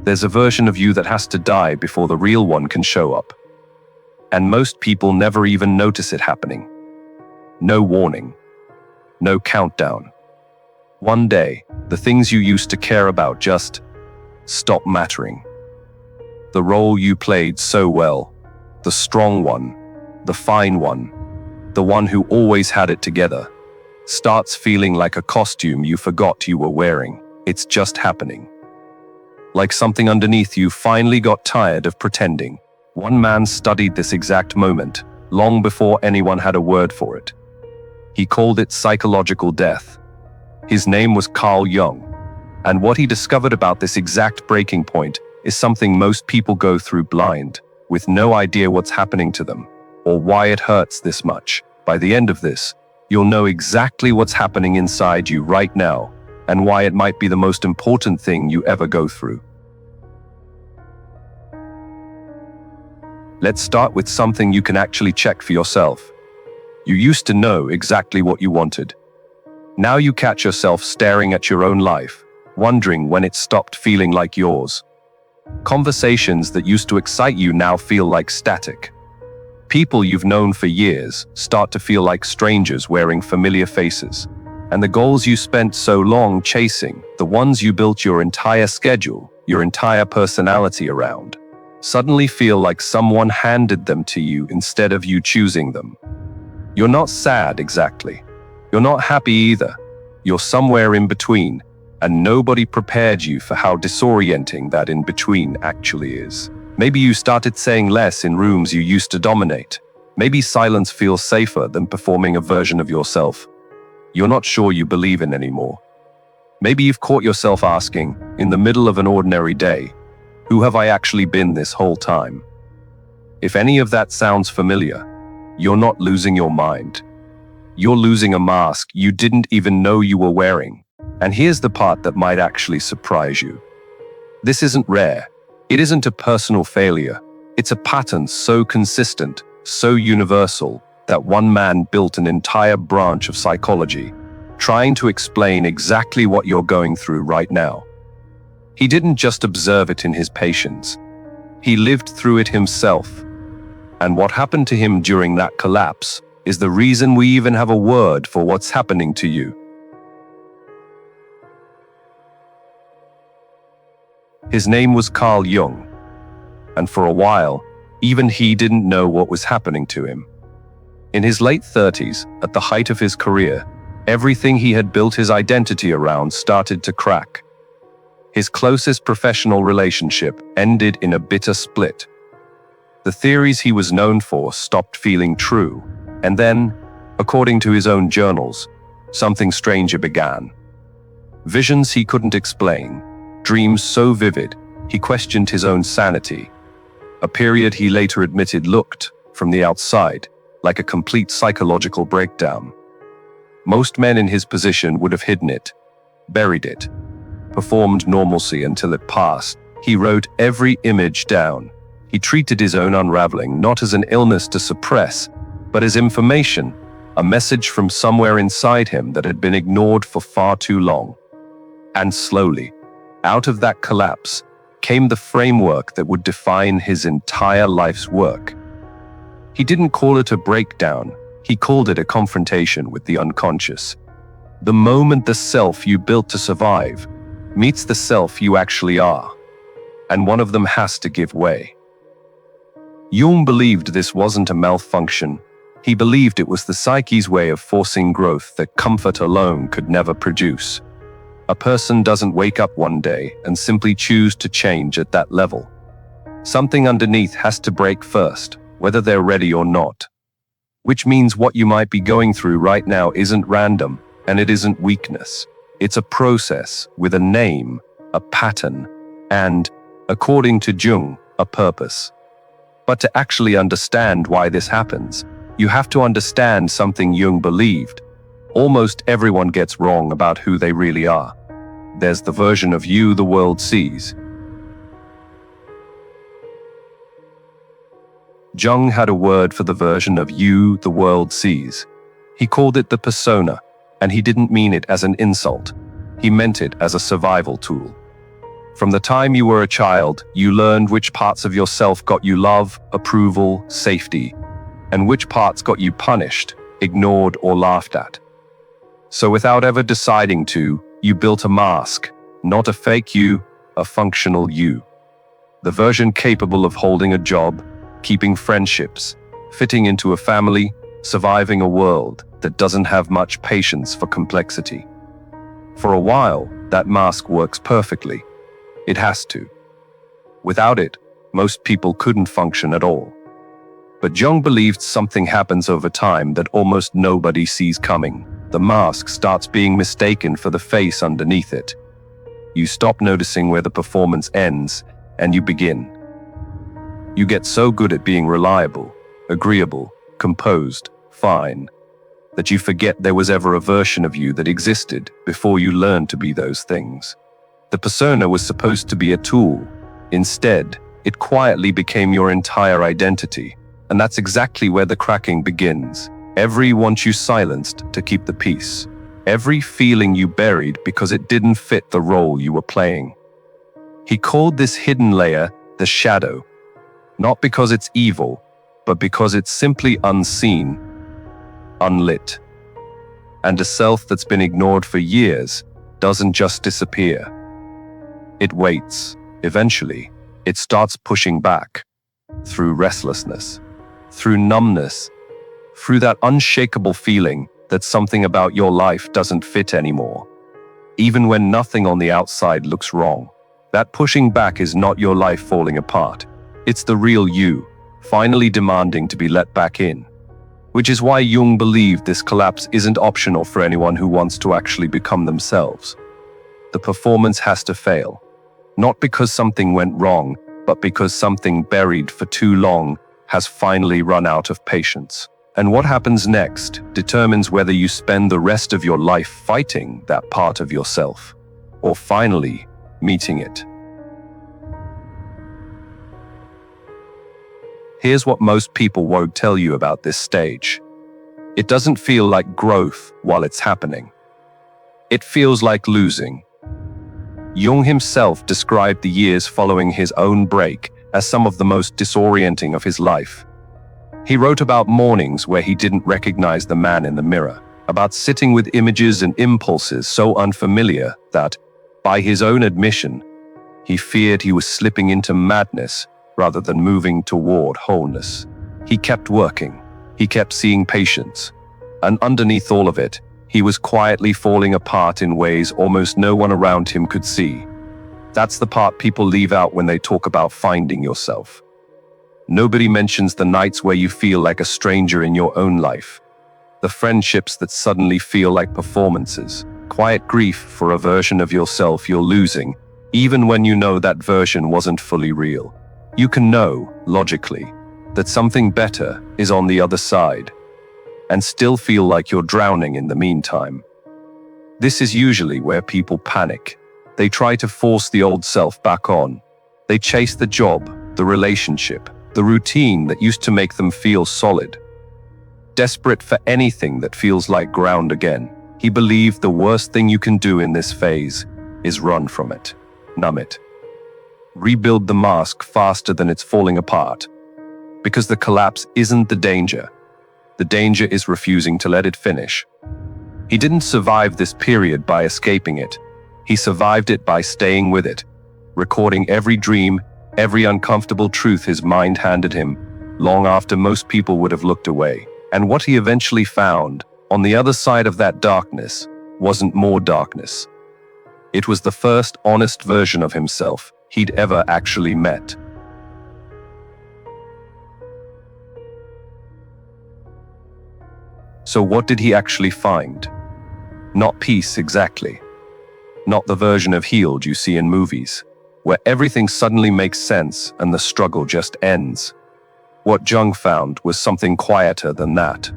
There's a version of you that has to die before the real one can show up. And most people never even notice it happening. No warning. No countdown. One day, the things you used to care about just stop mattering. The role you played so well, the strong one, the fine one, the one who always had it together, starts feeling like a costume you forgot you were wearing. It's just happening. Like something underneath you finally got tired of pretending. One man studied this exact moment, long before anyone had a word for it. He called it psychological death. His name was Carl Jung, and what he discovered about this exact breaking point is something most people go through blind, with no idea what's happening to them, or why it hurts this much. By the end of this, you'll know exactly what's happening inside you right now, and why it might be the most important thing you ever go through. Let's start with something you can actually check for yourself. You used to know exactly what you wanted. Now you catch yourself staring at your own life, wondering when it stopped feeling like yours. Conversations that used to excite you now feel like static. People you've known for years start to feel like strangers wearing familiar faces. And the goals you spent so long chasing, the ones you built your entire schedule, your entire personality around, suddenly feel like someone handed them to you instead of you choosing them. You're not sad exactly. You're not happy either. You're somewhere in between, and nobody prepared you for how disorienting that in between actually is. Maybe you started saying less in rooms you used to dominate. Maybe silence feels safer than performing a version of yourself you're not sure you believe in anymore. Maybe you've caught yourself asking, in the middle of an ordinary day, who have I actually been this whole time? If any of that sounds familiar, you're not losing your mind. You're losing a mask you didn't even know you were wearing. And here's the part that might actually surprise you. This isn't rare. It isn't a personal failure. It's a pattern so consistent, so universal, that one man built an entire branch of psychology, trying to explain exactly what you're going through right now. He didn't just observe it in his patients. He lived through it himself. And what happened to him during that collapse is the reason we even have a word for what's happening to you. His name was Carl Jung, and for a while, even he didn't know what was happening to him. In his late 30s, at the height of his career, everything he had built his identity around started to crack. His closest professional relationship ended in a bitter split. The theories he was known for stopped feeling true, and then, according to his own journals, something stranger began. Visions he couldn't explain, dreams so vivid, he questioned his own sanity. A period he later admitted looked, from the outside, like a complete psychological breakdown. Most men in his position would have hidden it, buried it, performed normalcy until it passed. He wrote every image down. He treated his own unraveling not as an illness to suppress, but as information, a message from somewhere inside him that had been ignored for far too long. And slowly, out of that collapse, came the framework that would define his entire life's work. He didn't call it a breakdown, he called it a confrontation with the unconscious. The moment the self you built to survive meets the self you actually are, and one of them has to give way. Jung believed this wasn't a malfunction. He believed it was the psyche's way of forcing growth that comfort alone could never produce. A person doesn't wake up one day and simply choose to change at that level. Something underneath has to break first, whether they're ready or not. Which means what you might be going through right now isn't random, and it isn't weakness. It's a process with a name, a pattern, and, according to Jung, a purpose. But to actually understand why this happens, you have to understand something Jung believed. Almost everyone gets wrong about who they really are. There's the version of you the world sees. Jung had a word for the version of you the world sees. He called it the persona, and he didn't mean it as an insult. He meant it as a survival tool. From the time you were a child, you learned which parts of yourself got you love, approval, safety, and which parts got you punished, ignored, or laughed at. So without ever deciding to, you built a mask, not a fake you, a functional you. The version capable of holding a job, keeping friendships, fitting into a family, surviving a world that doesn't have much patience for complexity. For a while, that mask works perfectly. It has to. Without it, most people couldn't function at all. But Jung believed something happens over time that almost nobody sees coming. The mask starts being mistaken for the face underneath it. You stop noticing where the performance ends, and you begin. You get so good at being reliable, agreeable, composed, fine, that you forget there was ever a version of you that existed before you learned to be those things. The persona was supposed to be a tool. Instead, it quietly became your entire identity, and that's exactly where the cracking begins. Every want you silenced to keep the peace. Every feeling you buried because it didn't fit the role you were playing. He called this hidden layer the shadow, not because it's evil, but because it's simply unseen, unlit. And a self that's been ignored for years doesn't just disappear. It waits. Eventually, it starts pushing back, through restlessness, through numbness, through that unshakable feeling that something about your life doesn't fit anymore. Even when nothing on the outside looks wrong, that pushing back is not your life falling apart. It's the real you, finally demanding to be let back in. Which is why Jung believed this collapse isn't optional for anyone who wants to actually become themselves. The performance has to fail. Not because something went wrong, but because something buried for too long has finally run out of patience. And what happens next determines whether you spend the rest of your life fighting that part of yourself, or finally meeting it. Here's what most people won't tell you about this stage. It doesn't feel like growth while it's happening. It feels like losing. Jung himself described the years following his own break as some of the most disorienting of his life. He wrote about mornings where he didn't recognize the man in the mirror, about sitting with images and impulses so unfamiliar that, by his own admission, he feared he was slipping into madness rather than moving toward wholeness. He kept working. He kept seeing patients. And underneath all of it, he was quietly falling apart in ways almost no one around him could see. That's the part people leave out when they talk about finding yourself. Nobody mentions the nights where you feel like a stranger in your own life. The friendships that suddenly feel like performances. Quiet grief for a version of yourself you're losing, even when you know that version wasn't fully real. You can know, logically, that something better is on the other side, and still feel like you're drowning in the meantime. This is usually where people panic. They try to force the old self back on. They chase the job, the relationship, the routine that used to make them feel solid. Desperate for anything that feels like ground again, he believed the worst thing you can do in this phase is run from it, numb it. Rebuild the mask faster than it's falling apart. Because the collapse isn't the danger. The danger is refusing to let it finish. He didn't survive this period by escaping it. He survived it by staying with it, recording every dream, every uncomfortable truth his mind handed him, long after most people would have looked away. And what he eventually found, on the other side of that darkness, wasn't more darkness. It was the first honest version of himself he'd ever actually met. So what did he actually find? Not peace exactly. Not the version of healed you see in movies, where everything suddenly makes sense and the struggle just ends. What Jung found was something quieter than that.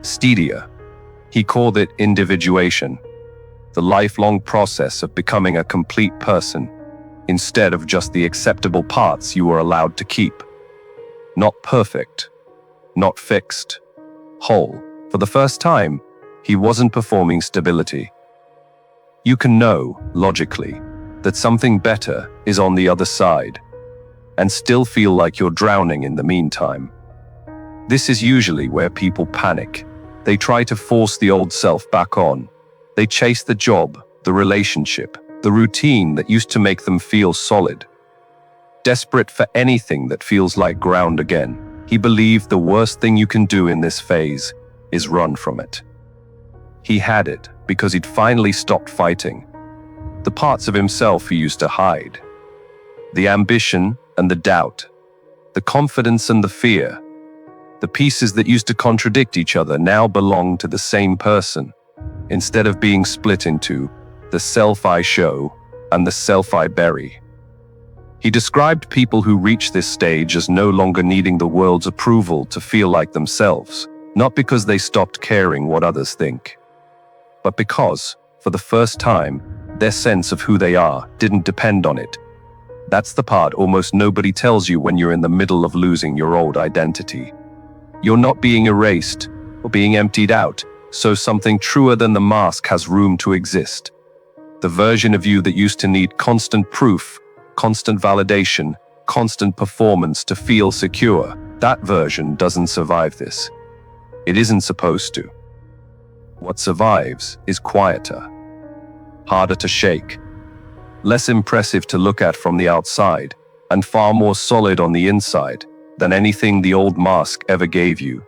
Steadier. He called it individuation, the lifelong process of becoming a complete person, instead of just the acceptable parts you were allowed to keep. Not perfect, not fixed, whole. For the first time, he wasn't performing stability. You can know, logically, that something better is on the other side, and still feel like you're drowning in the meantime. This is usually where people panic. They try to force the old self back on. They chase the job, the relationship, the routine that used to make them feel solid. Desperate for anything that feels like ground again, he believed the worst thing you can do in this phase is run from it. He had it because he'd finally stopped fighting. The parts of himself he used to hide. The ambition and the doubt. The confidence and the fear. The pieces that used to contradict each other now belong to the same person, instead of being split into the self I show and the self I bury. He described people who reach this stage as no longer needing the world's approval to feel like themselves, not because they stopped caring what others think, but because, for the first time, their sense of who they are didn't depend on it. That's the part almost nobody tells you when you're in the middle of losing your old identity. You're not being erased or being emptied out, so something truer than the mask has room to exist. The version of you that used to need constant proof, constant validation, constant performance to feel secure, that version doesn't survive this. It isn't supposed to. What survives is quieter, harder to shake, less impressive to look at from the outside, and far more solid on the inside than anything the old mask ever gave you.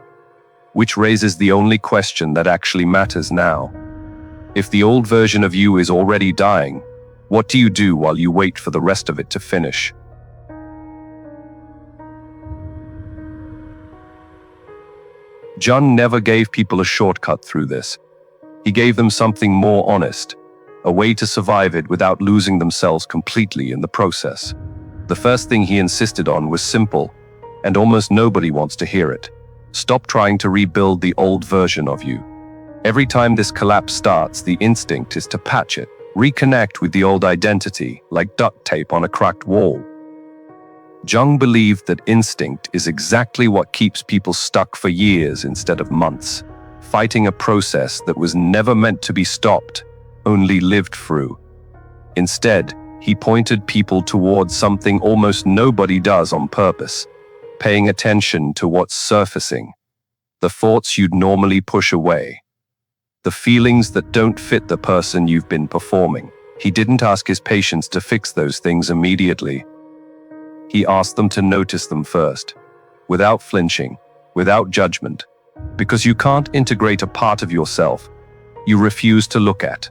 Which raises the only question that actually matters now. If the old version of you is already dying, what do you do while you wait for the rest of it to finish? Jung never gave people a shortcut through this. He gave them something more honest, a way to survive it without losing themselves completely in the process. The first thing he insisted on was simple, and almost nobody wants to hear it. Stop trying to rebuild the old version of you. Every time this collapse starts, the instinct is to patch it, reconnect with the old identity, like duct tape on a cracked wall. Jung believed that instinct is exactly what keeps people stuck for years instead of months, fighting a process that was never meant to be stopped, only lived through. Instead, he pointed people towards something almost nobody does on purpose, paying attention to what's surfacing, the thoughts you'd normally push away, the feelings that don't fit the person you've been performing. He didn't ask his patients to fix those things immediately. He asked them to notice them first, without flinching, without judgment, because you can't integrate a part of yourself you refuse to look at.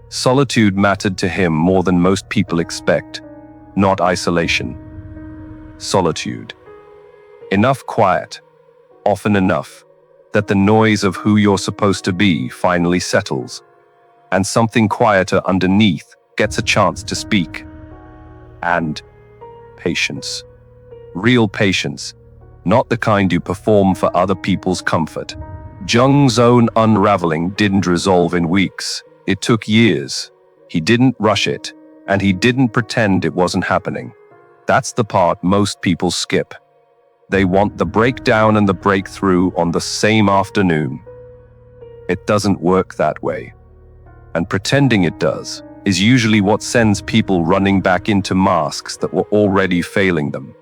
Solitude mattered to him more than most people expect, not isolation. Solitude. Enough quiet, often enough, that the noise of who you're supposed to be finally settles, and something quieter underneath gets a chance to speak. And patience. Real patience, not the kind you perform for other people's comfort. Jung's own unraveling didn't resolve in weeks. It took years. He didn't rush it, and he didn't pretend it wasn't happening. That's the part most people skip. They want the breakdown and the breakthrough on the same afternoon. It doesn't work that way. And pretending it does is usually what sends people running back into masks that were already failing them.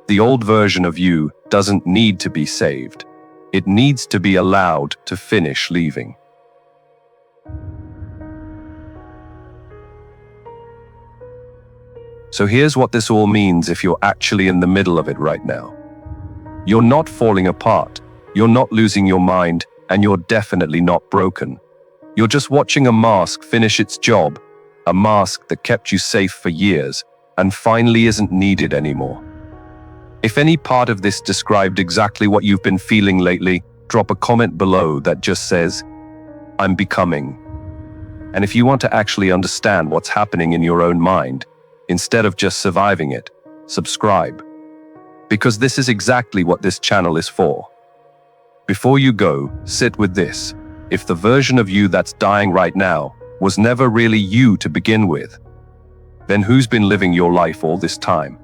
The old version of you doesn't need to be saved. It needs to be allowed to finish leaving. So here's what this all means if you're actually in the middle of it right now. You're not falling apart, you're not losing your mind, and you're definitely not broken. You're just watching a mask finish its job, a mask that kept you safe for years and finally isn't needed anymore. If any part of this described exactly what you've been feeling lately, drop a comment below that just says, "I'm becoming." And if you want to actually understand what's happening in your own mind, instead of just surviving it, subscribe. Because this is exactly what this channel is for. Before you go, sit with this. If the version of you that's dying right now was never really you to begin with, then who's been living your life all this time?